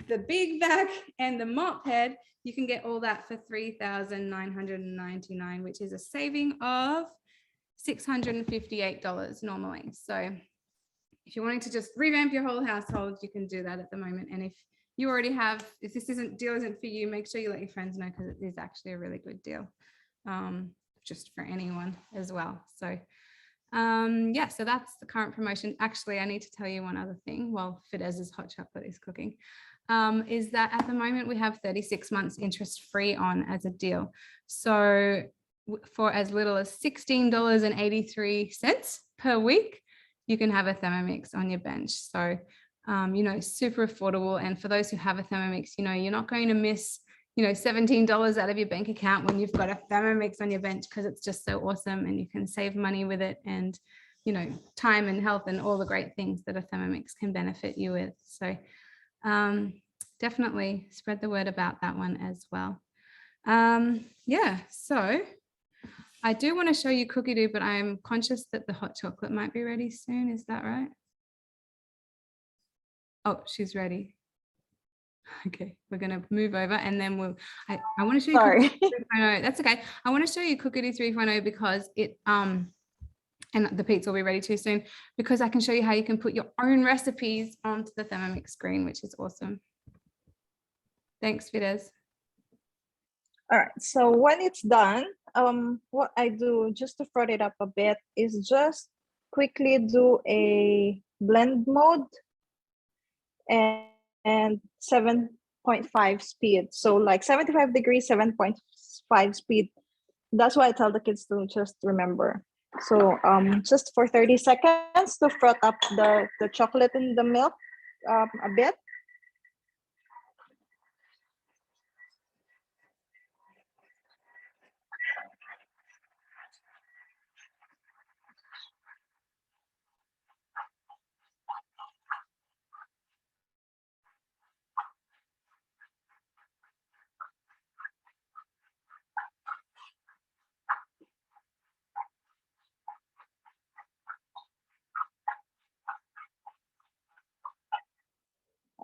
the big vac, and the mop head, you can get all that for $3,999, which is a saving of $658 normally. So if you're wanting to just revamp your whole household, you can do that at the moment. And if you already have, if this deal isn't for you, make sure you let your friends know, because it is actually a really good deal, just for anyone as well. So yeah, so that's the current promotion. Actually, I need to tell you one other thing while Fidesz's hot chocolate is cooking, is that at the moment we have 36 months interest free on as a deal. So for as little as $16.83 per week, you can have a Thermomix on your bench. So, you know, super affordable. And for those who have a Thermomix, you know, you're not going to miss, you know, $17 out of your bank account when you've got a Thermomix on your bench, because it's just so awesome and you can save money with it, and, you know, time and health and all the great things that a Thermomix can benefit you with. So definitely spread the word about that one as well. Yeah, so I do want to show you Cookie Doo, but I'm conscious that the hot chocolate might be ready soon. Is that right? Oh, she's ready. Okay, we're going to move over and then I want to show you Sorry. Cookie Doo 3.0. That's okay. I want to show you Cookie Doo 3.0 because it, and the pizza will be ready too soon, because I can show you how you can put your own recipes onto the Thermomix screen, which is awesome. Thanks, Fidesz. All right, so when it's done, what I do just to froth it up a bit is just quickly do a blend mode and 7.5 speed. So like 75 degrees, 7.5 speed. That's why I tell the kids to just remember. So just for 30 seconds to froth up the chocolate in the milk a bit.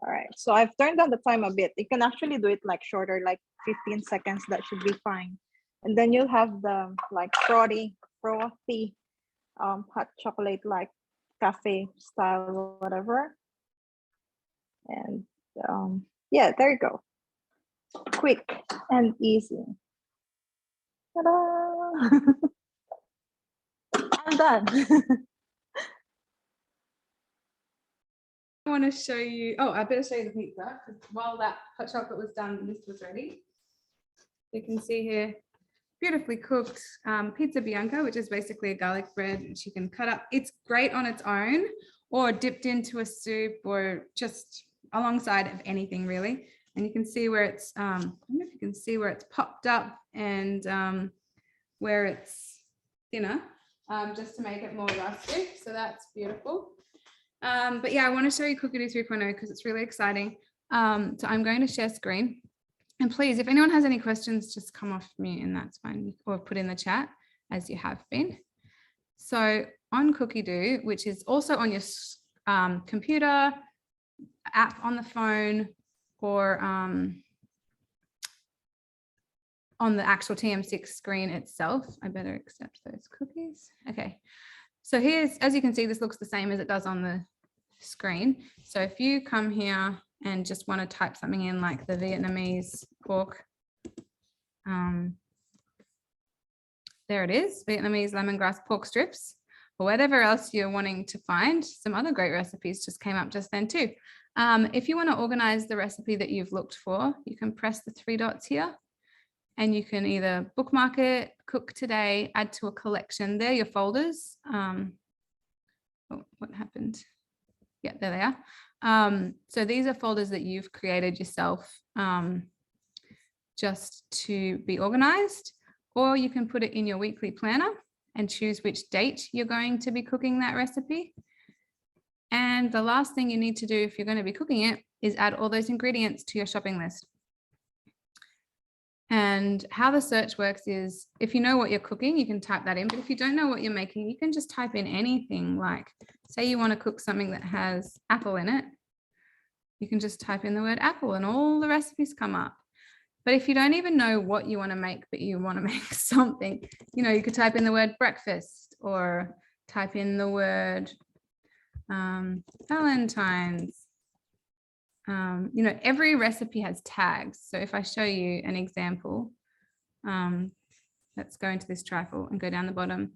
All right, so I've turned down the time a bit. You can actually do it like shorter, like 15 seconds. That should be fine. And then you'll have the like frothy hot chocolate, like cafe style, whatever. And yeah, there you go. Quick and easy. Ta-da! I'm done. I want to show you, oh, I better show you the pizza, because while that hot chocolate was done, this was ready. You can see here, beautifully cooked pizza Bianca, which is basically a garlic bread, which you can cut up. It's great on its own, or dipped into a soup, or just alongside of anything really. And you can see where it's, I don't know if you can see where it's popped up and where it's thinner, just to make it more rustic. So that's beautiful. But yeah, I want to show you Cookie Doo 3.0 because it's really exciting. So I'm going to share screen. And please, if anyone has any questions, just come off mute and that's fine, or put in the chat as you have been. So on Cookie Doo, which is also on your computer, app on the phone, or on the actual TM6 screen itself. I better accept those cookies. Okay. So here's, as you can see, this looks the same as it does on the screen. So if you come here and just want to type something in like the Vietnamese pork, there it is, Vietnamese lemongrass pork strips, or whatever else you're wanting to find. Some other great recipes just came up just then too. If you want to organize the recipe that you've looked for, you can press the 3 dots here. And you can either bookmark it, cook today, add to a collection. They're your folders. Oh, what happened? Yeah, there they are. So these are folders that you've created yourself just to be organized. or you can put it in your weekly planner and choose which date you're going to be cooking that recipe. And the last thing you need to do if you're going to be cooking it is add all those ingredients to your shopping list. And how the search works is if you know what you're cooking, you can type that in. But if you don't know what you're making, you can just type in anything. Like say you want to cook something that has apple in it. You can just type in the word apple and all the recipes come up. But if you don't even know what you want to make, but you want to make something, you know, you could type in the word breakfast or type in the word Valentine's. You know, every recipe has tags. So if I show you an example, let's go into this trifle and go down the bottom.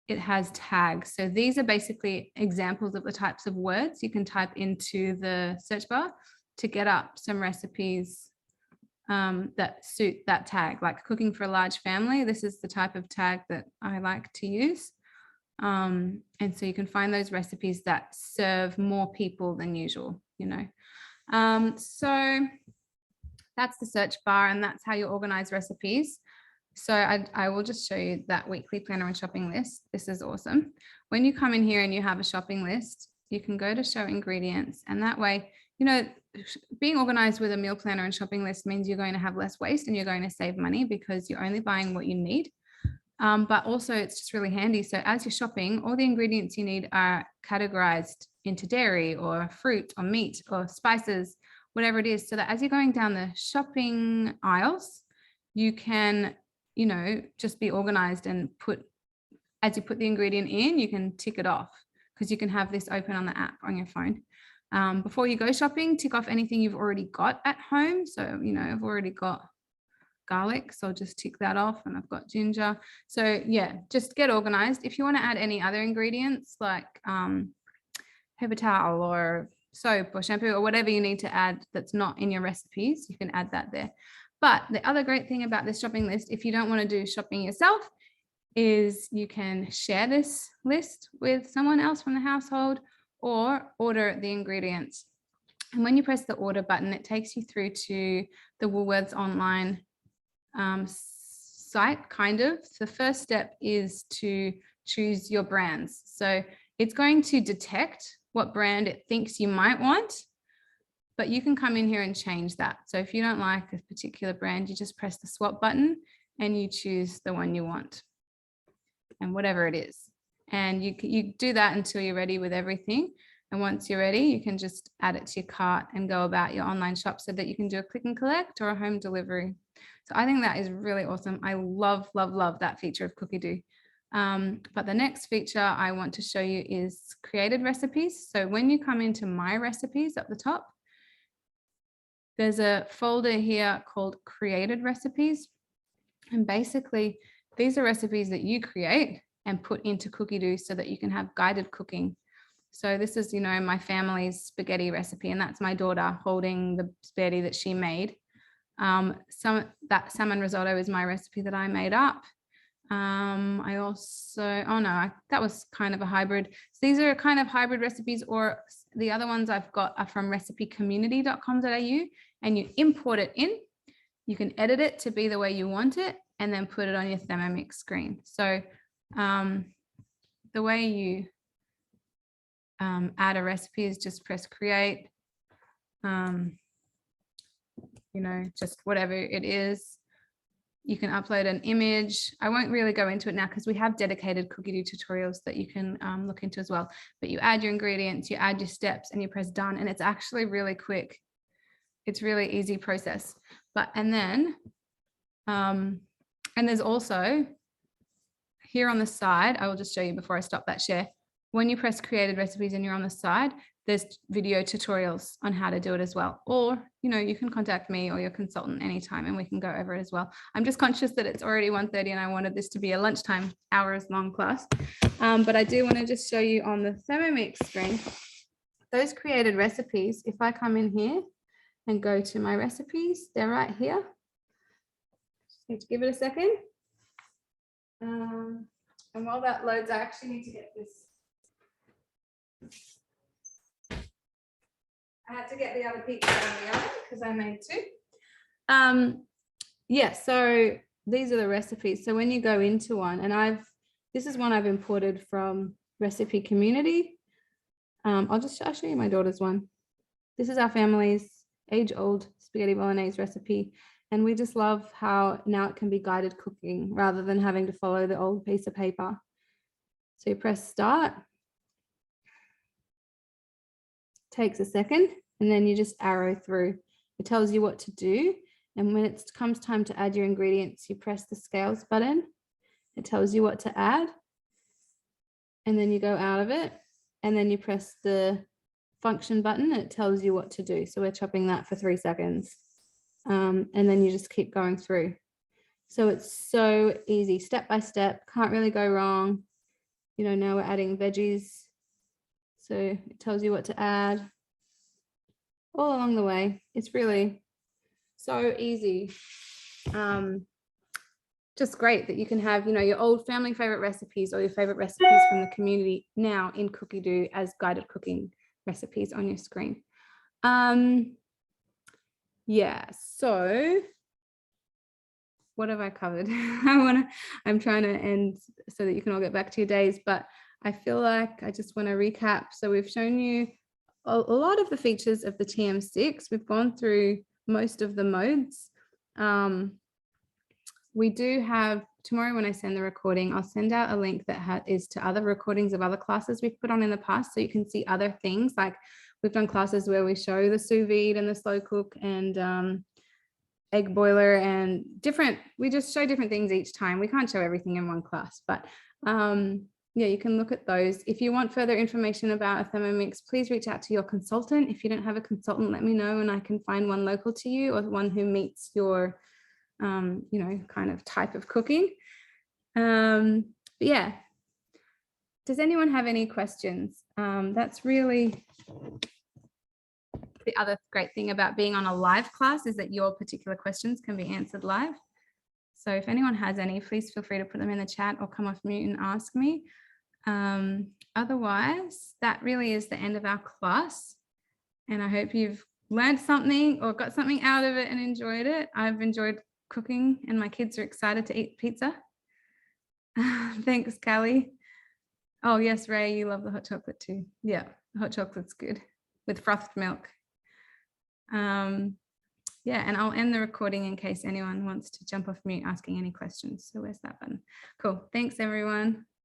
It has tags. So these are basically examples of the types of words you can type into the search bar to get up some recipes that suit that tag. Like cooking for a large family, this is the type of tag that I like to use. And so you can find those recipes that serve more people than usual, you know. So that's the search bar, and that's how you organize recipes. So I will just show you that weekly planner and shopping list. This is awesome. When you come in here and you have a shopping list, you can go to show ingredients, and that way, you know, being organized with a meal planner and shopping list means you're going to have less waste and you're going to save money because you're only buying what you need. But also it's just really handy. So as you're shopping, all the ingredients you need are categorized into dairy or fruit or meat or spices, whatever it is, so that as you're going down the shopping aisles, you can, you know, just be organized and as you put the ingredient in, you can tick it off because you can have this open on the app on your phone. Before you go shopping, tick off anything you've already got at home. So, you know, I've already got garlic, so I'll just tick that off, and I've got ginger. So yeah, just get organized. If you want to add any other ingredients like paper towel or soap or shampoo or whatever you need to add that's not in your recipes, you can add that there. But the other great thing about this shopping list, if you don't want to do shopping yourself, is you can share this list with someone else from the household or order the ingredients. And when you press the order button, it takes you through to the Woolworths online site, kind of. The first step is to choose your brands. So it's going to detect what brand it thinks you might want, but you can come in here and change that. So if you don't like a particular brand, you just press the swap button and you choose the one you want and whatever it is. And you do that until you're ready with everything. And once you're ready, you can just add it to your cart and go about your online shop so that you can do a click and collect or a home delivery. So I think that is really awesome. I love, love, love that feature of Cookie Do. But the next feature I want to show you is created recipes. So when you come into My Recipes at the top, there's a folder here called Created Recipes. And basically, these are recipes that you create and put into Cookie Do so that you can have guided cooking. So this is, you know, my family's spaghetti recipe, and that's my daughter holding the spaghetti that she made. That salmon risotto is my recipe that I made up. I also, that was kind of a hybrid. So these are kind of hybrid recipes, or the other ones I've got are from recipecommunity.com.au, and you import it in. You can edit it to be the way you want it and then put it on your Thermomix screen. So the way you add a recipe is just press create, you know, just whatever it is. You can upload an image. I won't really go into it now because we have dedicated Cookie Do tutorials that you can look into as well. But you add your ingredients, you add your steps, and you press done, and it's actually really quick. It's really easy process. And there's also here on the side, I will just show you before I stop that share. When you press created recipes and you're on the side, there's video tutorials on how to do it as well. Or, you know, you can contact me or your consultant anytime and we can go over it as well. I'm just conscious that it's already 1:30 and I wanted this to be a lunchtime hours long class. But I do want to just show you on the Thermomix screen, those created recipes. If I come in here and go to my recipes, they're right here. Just need to give it a second. And while that loads, I actually need to get this. I had to get the other pizza out of the oven because I made two. Yeah, so these are the recipes. So when you go into one, and this is one I've imported from Recipe Community. I'll show you my daughter's one. This is our family's age-old spaghetti bolognese recipe. And we just love how now it can be guided cooking rather than having to follow the old piece of paper. So you press start. Takes a second, and then you just arrow through. It tells you what to do. And when it comes time to add your ingredients, you press the scales button. It tells you what to add. And then you go out of it. And then you press the function button. And it tells you what to do. So we're chopping that for 3 seconds. And then you just keep going through. So it's so easy, step by step, can't really go wrong. You know, now we're adding veggies. So it tells you what to add all along the way. It's really so easy. Just great that you can have, you know, your old family favorite recipes or your favorite recipes from the community now in Cookie Do as guided cooking recipes on your screen. Yeah, so what have I covered? I'm trying to end so that you can all get back to your days, but I feel like I just want to recap. So we've shown you a lot of the features of the TM6. We've gone through most of the modes. We do have, tomorrow when I send the recording, I'll send out a link that is to other recordings of other classes we've put on in the past, so you can see other things. Like we've done classes where we show the sous vide and the slow cook and egg boiler and we just show different things each time. We can't show everything in one class, but yeah, you can look at those. If you want further information about a Thermomix, please reach out to your consultant. If you don't have a consultant, let me know and I can find one local to you or one who meets your you know, kind of type of cooking. But yeah, does anyone have any questions? That's really the other great thing about being on a live class, is that your particular questions can be answered live. So if anyone has any, please feel free to put them in the chat or come off mute and ask me. Otherwise, that really is the end of our class. And I hope you've learned something or got something out of it and enjoyed it. I've enjoyed cooking and my kids are excited to eat pizza. Thanks, Callie. Oh yes, Ray, you love the hot chocolate too. Yeah, the hot chocolate's good with frothed milk. Yeah, and I'll end the recording in case anyone wants to jump off mute asking any questions. So where's that button? Cool. Thanks, everyone.